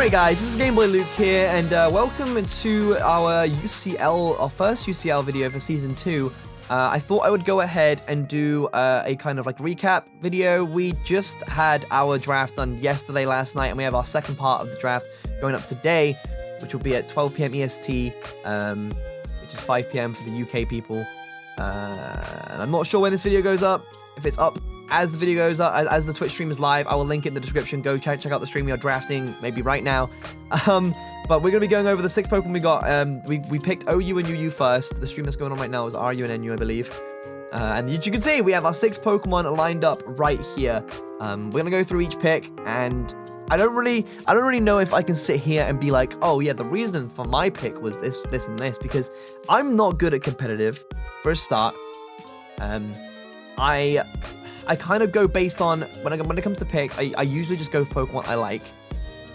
Alright guys, this is GameboyLuke here, and welcome to our first UCL video for Season 2. I thought I would go ahead and do a kind of like recap video. We just had our draft done last night, and we have our second part of the draft going up today, which will be at 12 PM EST, which is 5 PM for the UK people. And I'm not sure when this video goes up. If it's up as the video goes up, as the Twitch stream is live, I will link it in the description. Go check out the stream we are drafting, maybe right now. But we're going to be going over the 6 Pokemon we got. We picked OU and UU first. The stream that's going on right now is RU and NU, I believe. And as you can see, we have our 6 Pokemon lined up right here. We're going to go through each pick, and I don't really know if I can sit here and be like, oh yeah, the reason for my pick was this, this, and this, because I'm not good at competitive, for a start. I kind of go based on, when it comes to pick, I usually just go for Pokemon I like.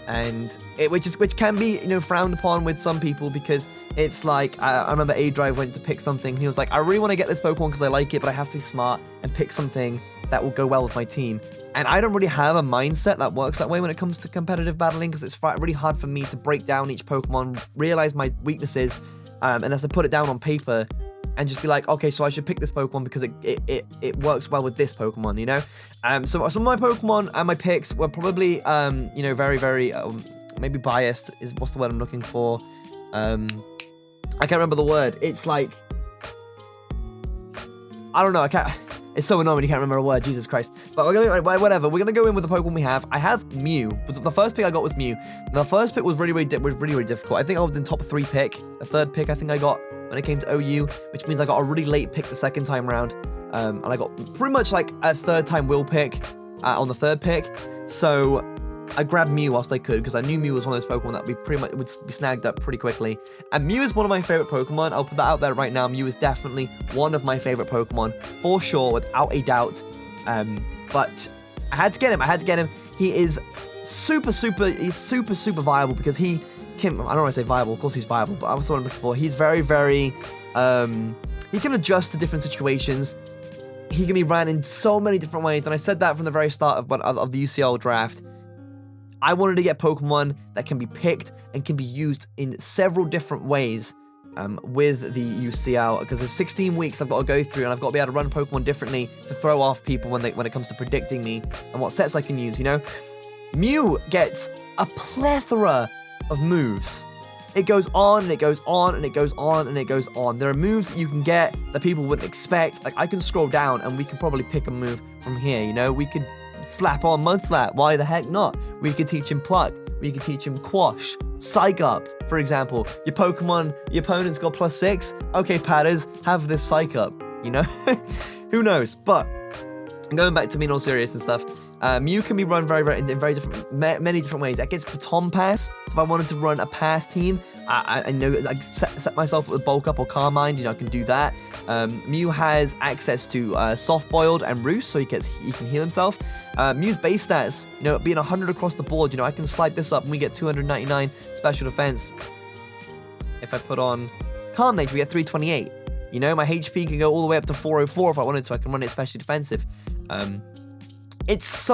And which can be, you know, frowned upon with some people, because it's like, I remember A-Drive went to pick something, and he was like, I really want to get this Pokemon because I like it, but I have to be smart and pick something that will go well with my team. And I don't really have a mindset that works that way when it comes to competitive battling, because it's really hard for me to break down each Pokemon, realize my weaknesses, and as I put it down on paper, and just be like, okay, so I should pick this Pokemon because it works well with this Pokemon, you know? So some of my Pokemon and my picks were probably, you know, very, maybe biased is what's the word I'm looking for. I can't remember the word. It's like, I don't know, it's so annoying when you can't remember a word, Jesus Christ. But we're gonna, whatever, we're gonna go in with the Pokemon we have. I have Mew. The first pick I got was Mew. The first pick was really difficult. I think I was in top 3 pick. The third pick I think I got when it came to OU, which means I got a really late pick the second time round. And I got pretty much like a third time will pick on the third pick. So I grabbed Mew whilst I could, because I knew Mew was one of those Pokemon that we pretty much would be snagged up pretty quickly. And Mew is one of my favorite Pokemon. I'll put that out there right now. Mew is definitely one of my favorite Pokemon, for sure, without a doubt. But I had to get him. He is super viable, because he can, I don't want to say viable, of course he's viable, but I was talking before, he's very, he can adjust to different situations. He can be ran in so many different ways, and I said that from the very start of the UCL draft. I wanted to get Pokemon that can be picked and can be used in several different ways with the UCL, because there's 16 weeks I've got to go through, and I've got to be able to run Pokemon differently to throw off people when it comes to predicting me and what sets I can use, you know? Mew gets a plethora of moves. It goes on, and it goes on, and it goes on, and it goes on. There are moves that you can get that people wouldn't expect. Like, I can scroll down, and we can probably pick a move from here, you know? We could slap on Mud Slap, why the heck not? We could teach him Pluck, we could teach him Quash, Psych Up, for example. Your opponent's got +6, okay, Padders, have this Psych Up, you know? Who knows? But, going back to me in all seriousness and stuff, Mew can be run in many different ways. That gets Baton Pass. So if I wanted to run a pass team, I know I set myself with Bulk Up or Carmine, you know, I can do that. Mew has access to Soft Boiled and Roost, so he can heal himself. Mew's base stats, you know, being 100 across the board, you know, I can slide this up and we get 299 special defense. If I put on Calm Nature, we get 328. You know, my HP can go all the way up to 404 if I wanted to. I can run it especially defensive. It's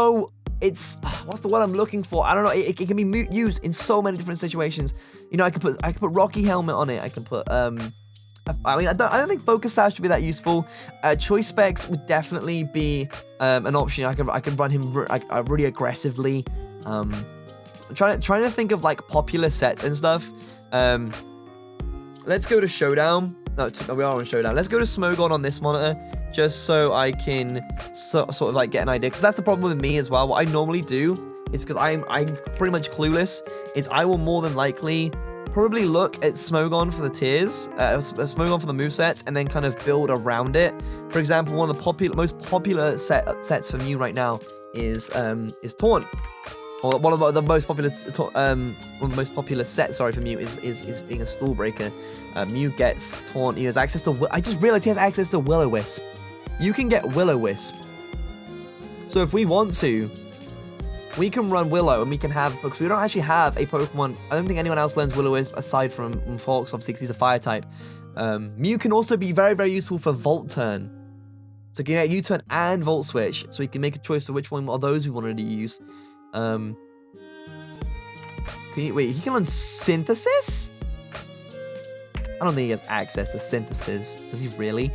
what's the word I'm looking for? I don't know. It can be used in so many different situations. You know, I could put Rocky Helmet on it. I can put I mean, I don't think Focus Sash would be that useful. Choice Specs would definitely be an option. I could run him really aggressively. I'm trying to think of like popular sets and stuff. Let's go to Showdown. No, we are on Showdown. Let's go to Smogon on this monitor, just so I can sort of like get an idea. Because that's the problem with me as well. What I normally do is, because I'm pretty much clueless, is I will more than likely probably look at Smogon for the tiers, Smogon for the movesets, and then kind of build around it. For example, one of the most popular sets for Mew right now is Taunt. Or one of the most popular sets, sorry, for Mew is being a Stall Breaker. Mew gets Taunt. He has access to. I just realized he has access to Will-O-Wisp. You can get Will-O-Wisp. So if we want to, we can run Willow, and we can have, because we don't actually have a Pokemon. I don't think anyone else learns Will-O-Wisp aside from Fox, obviously, because he's a Fire type. Mew can also be very useful for Volt Turn. So you can get U-Turn and Volt Switch, so we can make a choice of which one of those we wanted to use. Wait, he can learn Synthesis? I don't think he has access to Synthesis. Does he really?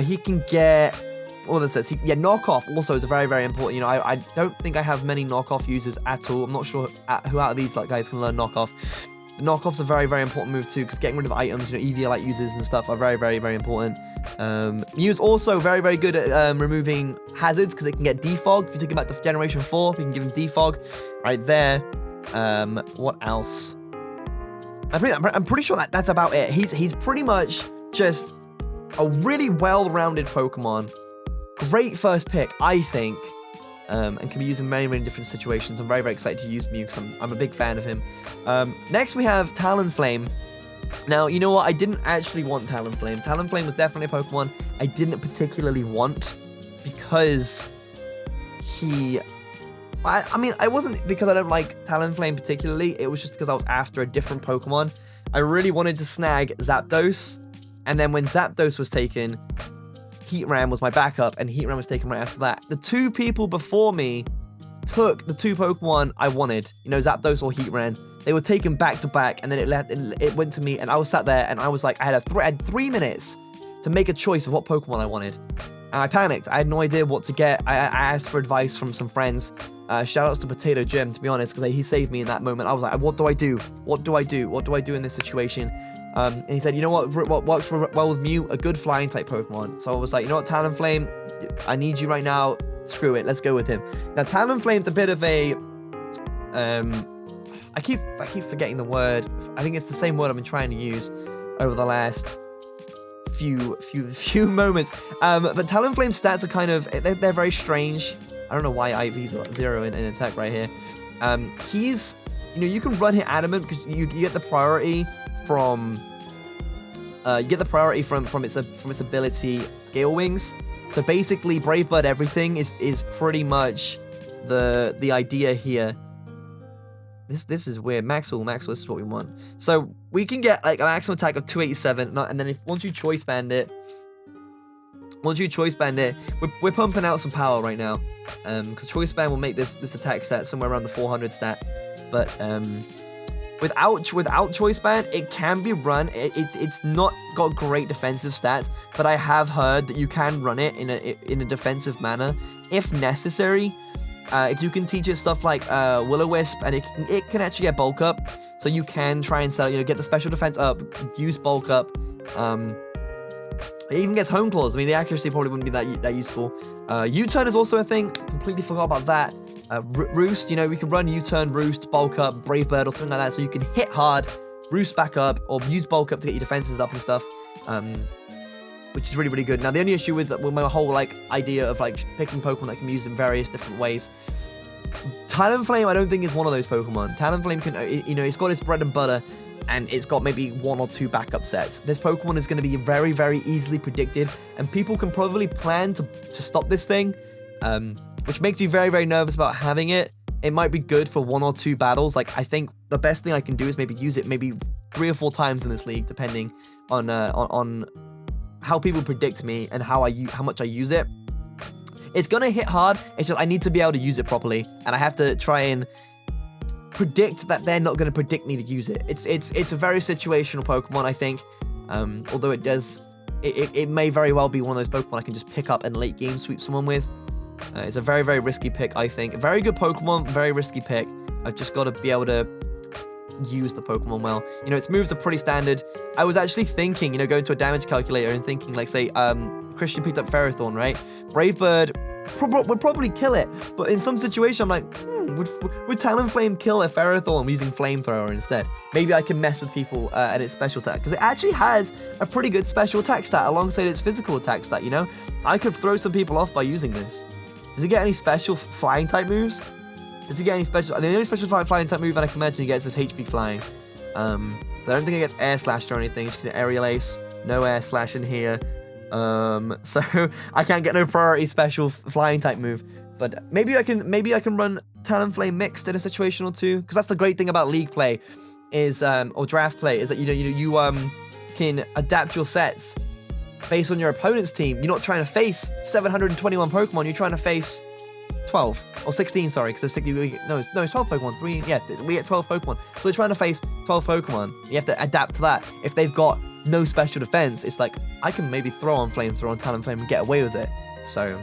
He can get... All that says, yeah, knockoff also is very, very important. You know, I don't think I have many knockoff users at all. I'm not sure who out of these guys can learn knockoff. Knockoff's a very, very important move too, because getting rid of items, you know, EV-like users and stuff are very, very, very important. Mew's also very, very good at removing hazards, because it can get defog. If you take him back to Generation 4, we can give him defog right there. What else? I'm pretty sure that's about it. He's pretty much just a really well-rounded Pokemon. Great first pick, I think, and can be used in many, many different situations. I'm very, very excited to use Mew, because I'm a big fan of him. Next, we have Talonflame. Now, you know what? I didn't actually want Talonflame. Talonflame was definitely a Pokemon I didn't particularly want, because he... I mean, I wasn't because I don't like Talonflame particularly. It was just because I was after a different Pokemon. I really wanted to snag Zapdos, and then when Zapdos was taken... Heatran was my backup, and Heatran was taken right after that. The two people before me took the two Pokemon I wanted, you know, Zapdos or Heatran. They were taken back to back, and then it went to me, and I was sat there, and I was like, I had 3 minutes to make a choice of what Pokemon I wanted. And I panicked. I had no idea what to get. I asked for advice from some friends. Shoutouts to Potato Jim, to be honest, because he saved me in that moment. I was like, what do I do? What do I do? What do I do in this situation? And he said, you know what works well with Mew? A good flying type Pokemon. So I was like, you know what, Talonflame, I need you right now. Screw it, let's go with him. Now, Talonflame's a bit of a, I keep forgetting the word. I think it's the same word I've been trying to use over the last few moments. But Talonflame's stats are kind of, they're very strange. I don't know why IV's 0 in attack right here. He's, you know, you can run hit Adamant because you get the priority from its ability Gale Wings. So basically Brave Bird everything is pretty much the idea here. This is weird. Maxwell, this is what we want. So we can get like a maximum attack of 287, and then once you choice band it, we're pumping out some power right now. Because choice band will make this attack stat somewhere around the 400 stat. But Without choice band, it can be run. It's not got great defensive stats, but I have heard that you can run it in a defensive manner if necessary. If you can teach it stuff like Will-O-Wisp, and it can actually get bulk up, so you can try and sell, you know, get the special defense up, use bulk up. It even gets Home Claws. I mean, the accuracy probably wouldn't be that useful. U-turn is also a thing. Completely forgot about that. Roost, you know, we can run U-turn, Roost, bulk up, Brave Bird, or something like that, so you can hit hard, Roost back up, or use bulk up to get your defenses up and stuff, which is really, really good. Now, the only issue with my whole, like, idea of, like, picking Pokemon that can be used in various different ways, Talonflame, I don't think is one of those Pokemon. Talonflame can, you know, it's got its bread and butter, and it's got maybe 1 or 2 backup sets. This Pokemon is going to be very, very easily predicted, and people can probably plan to stop this thing, which makes me very, very nervous about having it. It might be good for 1 or 2 battles. Like, I think the best thing I can do is maybe use it maybe 3 or 4 times in this league, depending on how people predict me and how much I use it. It's gonna hit hard. It's just I need to be able to use it properly, and I have to try and predict that they're not gonna predict me to use it. It's a very situational Pokemon, I think. Although it may very well be one of those Pokemon I can just pick up and late game sweep someone with. It's a very, very risky pick, I think. A very good Pokemon, very risky pick. I've just got to be able to use the Pokemon well. You know, its moves are pretty standard. I was actually thinking, you know, going to a damage calculator and thinking, like, say, Christian picked up Ferrothorn, right? Brave Bird would probably kill it, but in some situation, I'm like, would Talonflame kill a Ferrothorn using Flamethrower instead? Maybe I can mess with people at its special attack, because it actually has a pretty good special attack stat alongside its physical attack stat, you know? I could throw some people off by using this. Does he get any special flying type moves? Does he get any special... The only special flying type move that I can imagine he gets is HP flying. So I don't think he gets air slashed or anything. He's just gonna aerial ace. No air slash in here. So I can't get no priority special flying type move. But maybe I can run Talonflame mixed in a situation or two. Because that's the great thing about league play is or draft play is that you can adapt your sets based on your opponent's team. You're not trying to face 721 Pokemon, you're trying to face 12 or 16, sorry, because it's 12 Pokemon. We get 12 Pokemon. So we're trying to face 12 Pokemon. You have to adapt to that. If they've got no special defense, it's like I can maybe throw on Flamethrower on Talonflame and get away with it. So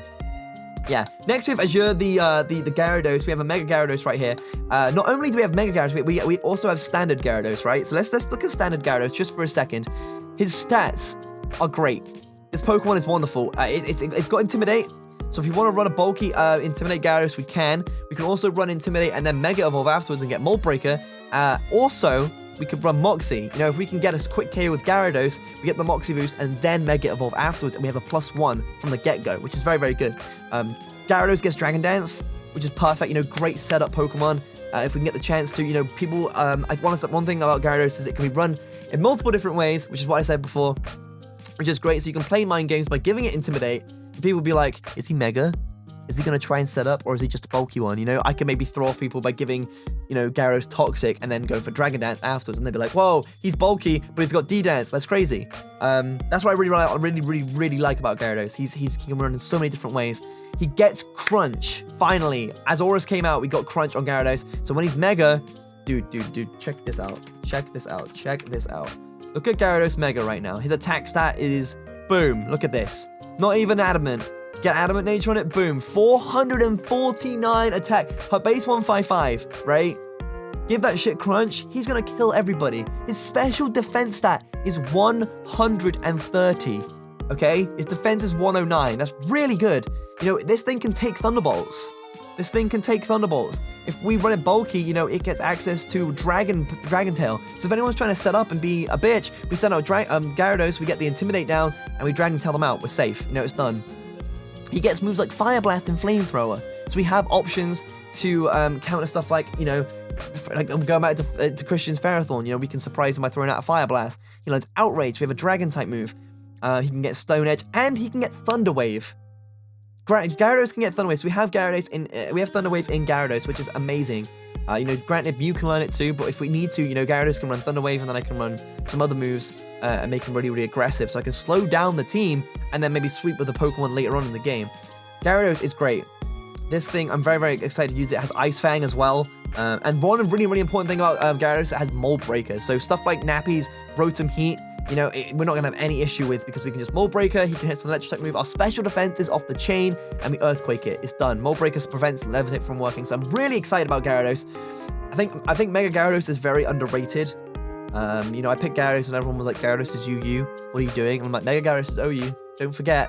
yeah. Next we have Azure, the Gyarados. We have a Mega Gyarados right here. Not only do we have Mega Gyarados, we also have Standard Gyarados, right? So let's look at Standard Gyarados just for a second. His stats are great. This Pokemon is wonderful. It's got Intimidate. So if you want to run a bulky Intimidate Gyarados, we can. We can also run Intimidate and then Mega Evolve afterwards and get Mold Breaker. Also, we could run Moxie. You know, if we can get a quick KO with Gyarados, we get the Moxie boost and then Mega Evolve afterwards, and we have a +1 from the get-go, which is very, very good. Gyarados gets Dragon Dance, which is perfect. You know, great setup Pokemon. If we can get the chance to, you know, people. One thing about Gyarados is it can be run in multiple different ways, which is what I said before, which is great. So you can play mind games by giving it Intimidate. People will be like, is he Mega? Is he going to try and set up, or is he just a bulky one? You know, I can maybe throw off people by giving, you know, Gyarados Toxic and then going for Dragon Dance afterwards, and they'll be like, whoa, he's bulky, but he's got D-Dance. That's crazy. That's what I really like about Gyarados. He can run in so many different ways. He gets Crunch, finally. As Auras came out, we got Crunch on Gyarados. So when he's Mega, dude, check this out. Check this out. Look at Gyarados Mega right now. His attack stat is, boom, look at this. Not even Adamant. Get Adamant Nature on it, boom. 449 attack. Her base 155, right? Give that shit Crunch. He's gonna kill everybody. His special defense stat is 130, okay? His defense is 109. That's really good. You know, this thing can take Thunderbolts. If we run it bulky, you know, it gets access to Dragon Tail. So if anyone's trying to set up and be a bitch, we send out Gyarados, we get the Intimidate down, and we Dragon Tail them out. We're safe. You know, it's done. He gets moves like Fire Blast and Flamethrower. So we have options to counter stuff like, you know, like going back to Christian's Ferrothorn. You know, we can surprise him by throwing out a Fire Blast. You know, it's Outrage. We have a Dragon type move. He can get Stone Edge, and he can get Thunder Wave. Gyarados can get Thunder Wave. So we have Thunder Wave in Gyarados, which is amazing. You know, granted, Mew can learn it too, but if we need to, you know, Gyarados can run Thunder Wave, and then I can run some other moves and make him really, really aggressive. So I can slow down the team and then maybe sweep with the Pokemon later on in the game. Gyarados is great. This thing, I'm very, very excited to use it. It has Ice Fang as well. And one really, really important thing about Gyarados, it has Mold Breaker. So stuff like Nappy's Rotom Heat, you know, we're not going to have any issue with, because we can just Mold Breaker, he can hit some electric type move, our special defense is off the chain, and we Earthquake it. It's done. Mold Breaker prevents Levitate from working, so I'm really excited about Gyarados. I think Mega Gyarados is very underrated. You know, I picked Gyarados and everyone was like, Gyarados is UU, what are you doing? And I'm like, Mega Gyarados is OU, don't forget.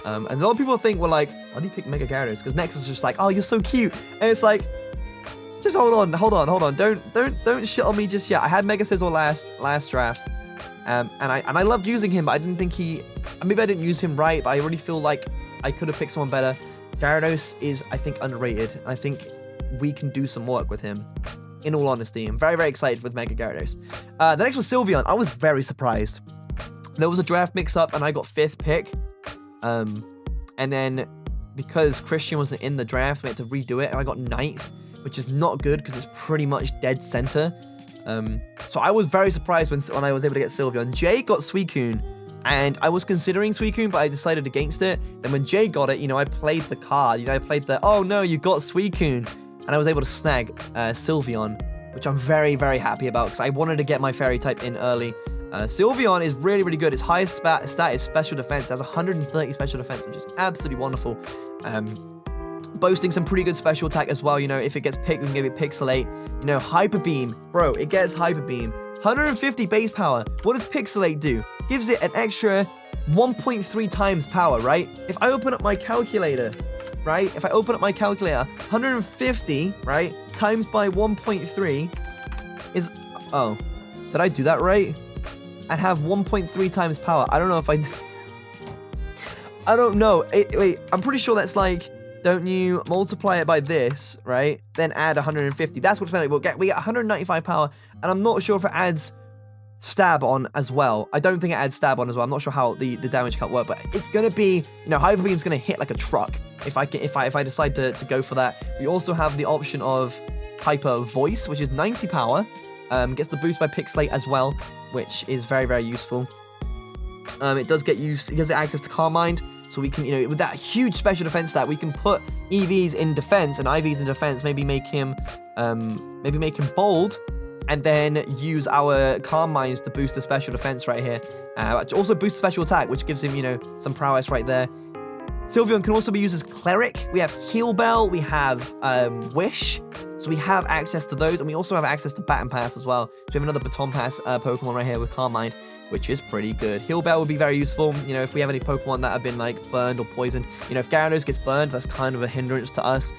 And a lot of people think, well, like, why do you pick Mega Gyarados? Because Nexus is just like, oh, you're so cute. And it's like, just hold on. Don't shit on me just yet. I had Mega Sizzle last draft. And I loved using him, but I didn't think maybe I didn't use him right, but I really feel like I could have picked someone better. Gyarados is, I think, underrated. I think we can do some work with him, in all honesty. I'm very, very excited with Mega Gyarados. The next was Sylveon. I was very surprised. There was a draft mix-up, and I got 5th pick. And then, because Christian wasn't in the draft, we had to redo it, and I got 9th, which is not good, because it's pretty much dead center. So I was very surprised when I was able to get Sylveon. Jay got Suicune, and I was considering Suicune, but I decided against it. Then when Jay got it, you know, I played the card. You know, I played the, oh no, you got Suicune. And I was able to snag Sylveon, which I'm very, very happy about, because I wanted to get my Fairy type in early. Sylveon is really, really good. Its highest stat is Special Defense. It has 130 Special Defense, which is absolutely wonderful. Boasting some pretty good special attack as well. You know, if it gets picked, we can give it Pixelate. You know, Hyper Beam. Bro, it gets Hyper Beam. 150 base power. What does Pixelate do? Gives it an extra 1.3 times power, right? If I open up my calculator, right? 150, right? Times by 1.3 is... Oh, did I do that right? I'd have 1.3 times power. I don't know if I... I don't know. Wait, I'm pretty sure that's like... Don't you multiply it by this, right? Then add 150. That's what we'll get. We get 195 power, and I'm not sure if it adds stab on as well. I don't think it adds stab on as well. I'm not sure how the damage can't work, but it's gonna be, you know, Hyper Beam's gonna hit like a truck if I decide to go for that. We also have the option of Hyper Voice, which is 90 power. Gets the boost by Pixelate as well, which is very, very useful. It does get used, it gives it access to Calm Mind. So we can, you know, with that huge special defense stat, we can put EVs in defense and IVs in defense, maybe make him bold, and then use our Calm Minds to boost the special defense right here. Also boost special attack, which gives him, you know, some prowess right there. Sylveon can also be used as Cleric. We have Heal Bell, we have Wish, so we have access to those, and we also have access to Baton Pass as well. So we have another Baton Pass Pokemon right here with Calm Mind, which is pretty good. Heal Bell would be very useful, you know, if we have any Pokemon that have been, like, burned or poisoned. You know, if Gyarados gets burned, that's kind of a hindrance to us.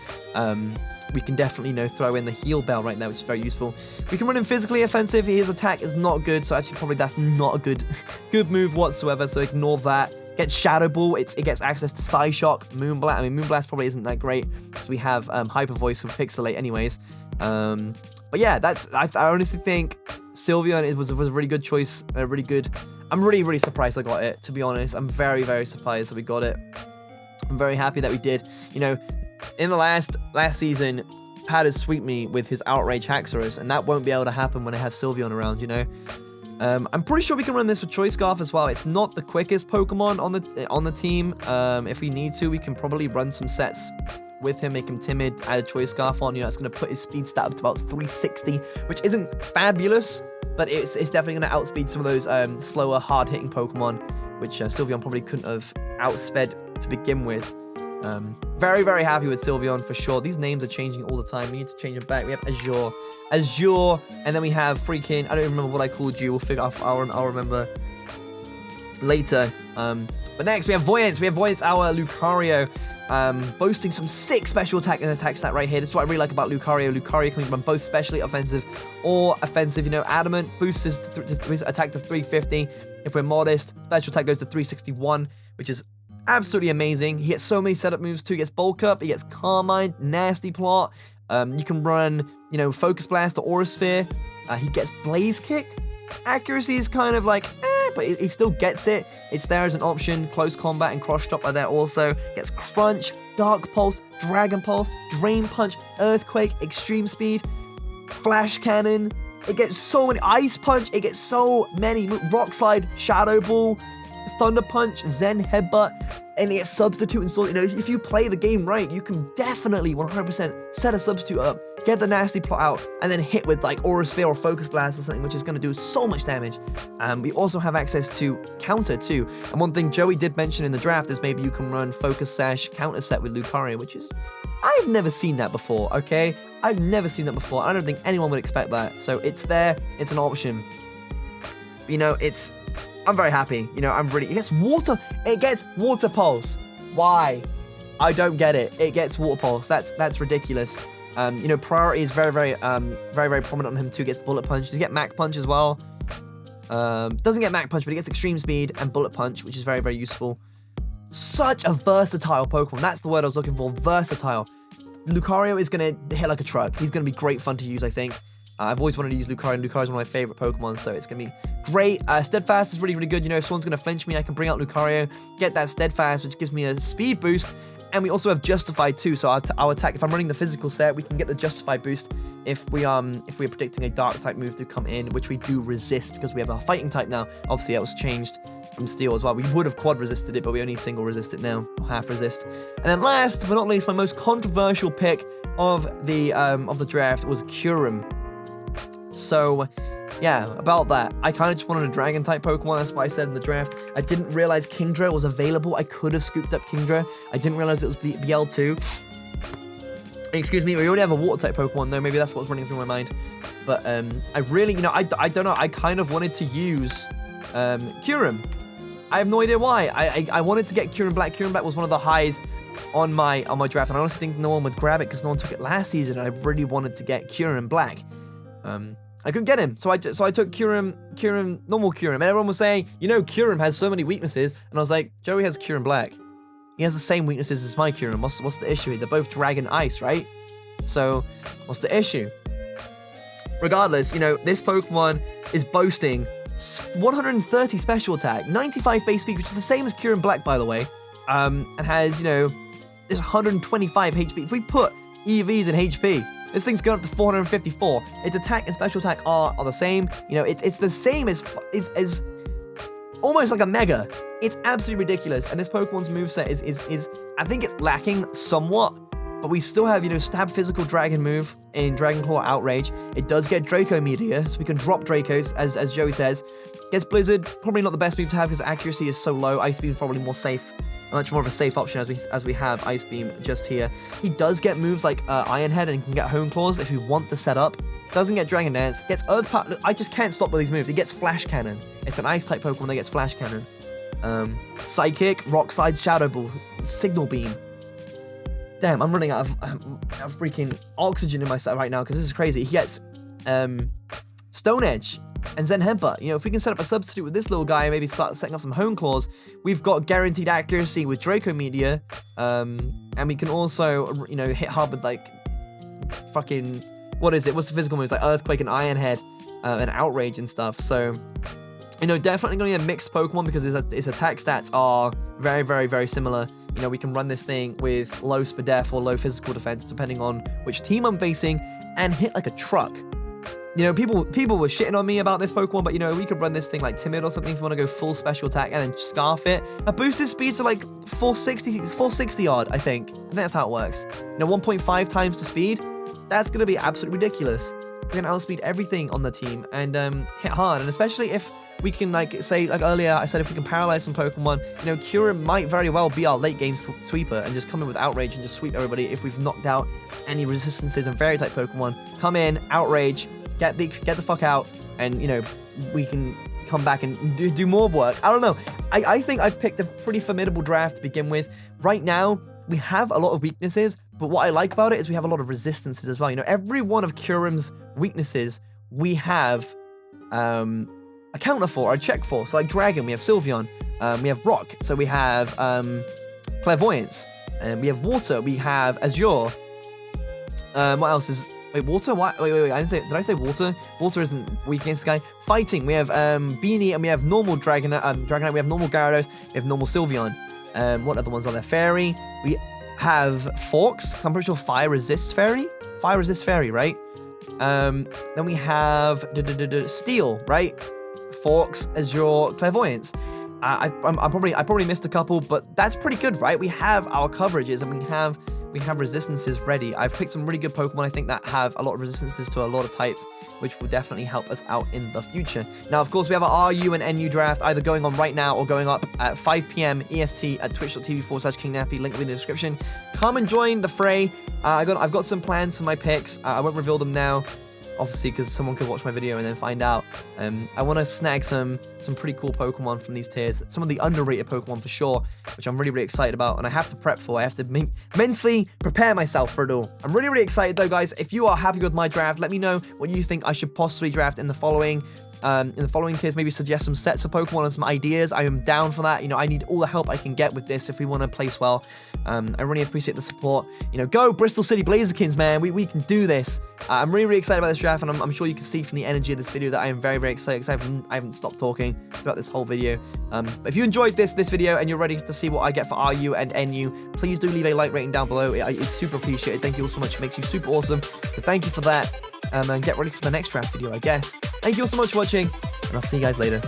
We can definitely, you know, throw in the Heal Bell right now, which is very useful. We can run him physically offensive. His attack is not good, so actually probably that's not a good move whatsoever, so ignore that. Gets Shadow Ball, it gets access to Psyshock, Moonblast. I mean, Moonblast probably isn't that great, because we have Hyper Voice with Pixelate anyways. But yeah, I honestly think Sylveon was a really good choice, really good. I'm really surprised I got it, to be honest. I'm very surprised that we got it. I'm very happy that we did. You know, in the last season, Pat has sweeped me with his Outrage Haxorus, and that won't be able to happen when I have Sylveon around, you know. I'm pretty sure we can run this with Choice Scarf as well. It's not the quickest Pokemon on the team. If we need to, we can probably run some sets with him, make him timid, add a Choice Scarf on. You know, it's going to put his speed stat up to about 360, which isn't fabulous, but it's definitely going to outspeed some of those slower, hard-hitting Pokemon, which Sylveon probably couldn't have outsped to begin with. Very happy with Sylveon for sure. These names are changing all the time. We need to change them back. We have Azure, and then we have freaking, I don't even remember what I called you. We'll figure out, I'll remember later. But next we have Voyance. We have Voyance, our Lucario, boasting some sick special attack and attack stat right here. This is what I really like about Lucario. Lucario can run both specially offensive or offensive. You know, Adamant boosts his attack to 350. If we're modest, special attack goes to 361, which is absolutely amazing. He gets so many setup moves too. He gets Bulk Up, he gets Calm Mind, Nasty Plot. You can run, you know, Focus Blast or Aura Sphere. He gets Blaze Kick. Accuracy is kind of like, but he still gets it. It's there as an option. Close Combat and Cross Chop are there also. Gets Crunch, Dark Pulse, Dragon Pulse, Drain Punch, Earthquake, Extreme Speed, Flash Cannon. It gets so many. Ice Punch. It gets so many. Rock Slide, Shadow Ball, Thunder Punch, Zen Headbutt, and it's Substitute installed. You know, if you play the game right, you can definitely 100% set a Substitute up, get the Nasty Plot out, and then hit with like Aura Sphere or Focus Blast or something, which is going to do so much damage. We also have access to Counter too. And one thing Joey did mention in the draft is maybe you can run Focus Sash Counter Set with Lucario, which is, I've never seen that before, okay? I've never seen that before. I don't think anyone would expect that. So it's there, it's an option. But, you know, I'm very happy. You know, it gets Water Pulse. Why? I don't get it. It gets Water Pulse. That's ridiculous. You know, priority is very prominent on him too. Gets Bullet Punch. Does he get Mac Punch as well? Doesn't get Mac Punch, but he gets Extreme Speed and Bullet Punch, which is very useful. Such a versatile Pokemon. That's the word I was looking for. Versatile. Lucario is going to hit like a truck. He's going to be great fun to use, I think. I've always wanted to use Lucario, and Lucario is one of my favorite Pokemon, so it's going to be great. Steadfast is really good. You know, if someone's going to flinch me, I can bring out Lucario, get that Steadfast, which gives me a speed boost, and we also have Justified too, so our attack, if I'm running the physical set, we can get the Justified boost if we're predicting a Dark type move to come in, which we do resist because we have a Fighting type now. Obviously, that was changed from Steel as well. We would have quad resisted it, but we only single resist it now, or half resist. And then last but not least, my most controversial pick of the draft was Kyurem. So, yeah, about that. I kind of just wanted a Dragon-type Pokemon. That's what I said in the draft. I didn't realize Kingdra was available. I could have scooped up Kingdra. I didn't realize it was BL2. Excuse me, we already have a Water-type Pokemon, though. Maybe that's what's running through my mind. But, I really, you know, I don't know. I kind of wanted to use Kyurem. I have no idea why. I wanted to get Kyurem Black. Kyurem Black was one of the highs on my draft, and I honestly think no one would grab it because no one took it last season, and I really wanted to get Kyurem Black. I couldn't get him, so I took Kyurem, normal Kyurem, and everyone was saying, you know, Kyurem has so many weaknesses, and I was like, Joey has Kyurem Black. He has the same weaknesses as my Kyurem. What's the issue? They're both Dragon Ice, right? So, what's the issue? Regardless, you know, this Pokemon is boasting 130 special attack, 95 base speed, which is the same as Kyurem Black, by the way, and has, you know, this 125 HP. If we put EVs in HP, this thing's going up to 454. Its attack and special attack are the same. You know, it's the same as almost like a mega. It's absolutely ridiculous. And this Pokemon's moveset is I think it's lacking somewhat, but we still have, you know, stab physical dragon move in Dragon Claw Outrage. It does get Draco Meteor, so we can drop Dracos, as Joey says. Gets Blizzard, probably not the best move to have because accuracy is so low. Ice Beam is probably more safe, much more of a safe option as we have Ice Beam just here. He does get moves like Iron Head and can get Hone Claws if we want to set up. Doesn't get Dragon Dance, gets Earth Power. Look, I just can't stop with these moves. It gets Flash Cannon. It's an Ice type Pokemon that gets Flash Cannon. Psychic, Rock Slide, Shadow Ball, Signal Beam. Damn, I'm running out of freaking oxygen in my set right now because this is crazy. He gets Stone Edge and Zen Hemper. You know, if we can set up a substitute with this little guy and maybe start setting up some Hone Claws, we've got guaranteed accuracy with Draco Meteor. And we can also, you know, hit hard with like fucking, what is it? What's the physical moves? Like Earthquake and Iron Head and Outrage and stuff. So, you know, definitely going to be a mixed Pokemon because its attack stats are very, very, very similar. You know, we can run this thing with low Spadef or low physical defense, depending on which team I'm facing, and hit like a truck. You know, people were shitting on me about this Pokemon, but, you know, we could run this thing like Timid or something if we want to go full special attack and then Scarf it. I boost his speed to like 460 odd, I think. I think that's how it works. You know, 1.5 times the speed. That's going to be absolutely ridiculous. We're going to outspeed everything on the team and hit hard. And especially if we can, like, say, like earlier, I said if we can paralyze some Pokemon, you know, Kyurem might very well be our late game sweeper and just come in with Outrage and just sweep everybody if we've knocked out any resistances and fairy type Pokemon. Come in, Outrage, get the fuck out, and, you know, we can come back and do more work. I don't know. I think I've picked a pretty formidable draft to begin with. Right now, we have a lot of weaknesses, but what I like about it is we have a lot of resistances as well. You know, every one of Kyurem's weaknesses, we have a counter for, or a check for. So like Dragon, we have Sylveon, we have Rock, so we have Clairvoyance, and we have Water, we have Azure. What else is, wait, Water? Why? Wait, did I say Water? Water isn't weak against Sky. Fighting, we have Beanie, and we have normal Dragonite, we have normal Gyarados, we have normal Sylveon. What other ones are there? Fairy, we have Forks, I'm pretty sure Fire resists Fairy, right? Then we have Steel, right? Forks, Azure, Clairvoyance. I probably missed a couple, but that's pretty good, right? We have our coverages and we have resistances ready. I've picked some really good Pokemon, I think, that have a lot of resistances to a lot of types, which will definitely help us out in the future. Now, of course, we have our RU and NU draft either going on right now or going up at 5 p.m. EST at twitch.tv/KingNappy, link in the description. Come and join the fray. I've got some plans for my picks. I won't reveal them now, obviously, because someone could watch my video and then find out. I want to snag some pretty cool Pokemon from these tiers, some of the underrated Pokemon for sure, which I'm really, really excited about, and I have to prep for. I have to mentally prepare myself for it all. I'm really, really excited though, guys. If you are happy with my draft, let me know what you think I should possibly draft in the following tiers. Maybe suggest some sets of Pokemon and some ideas. I am down for that. You know, I need all the help I can get with this if we want to place well. I really appreciate the support. You know, go Bristol City Blazikens, man. We can do this. I'm really, really excited about this draft, and I'm sure you can see from the energy of this video that I am very, very excited. I haven't stopped talking throughout this whole video. But if you enjoyed this video and you're ready to see what I get for RU and NU, please do leave a like rating down below. It's super appreciated. Thank you all so much. It makes you super awesome. So thank you for that. And get ready for the next draft video, I guess. Thank you all so much for watching, and I'll see you guys later.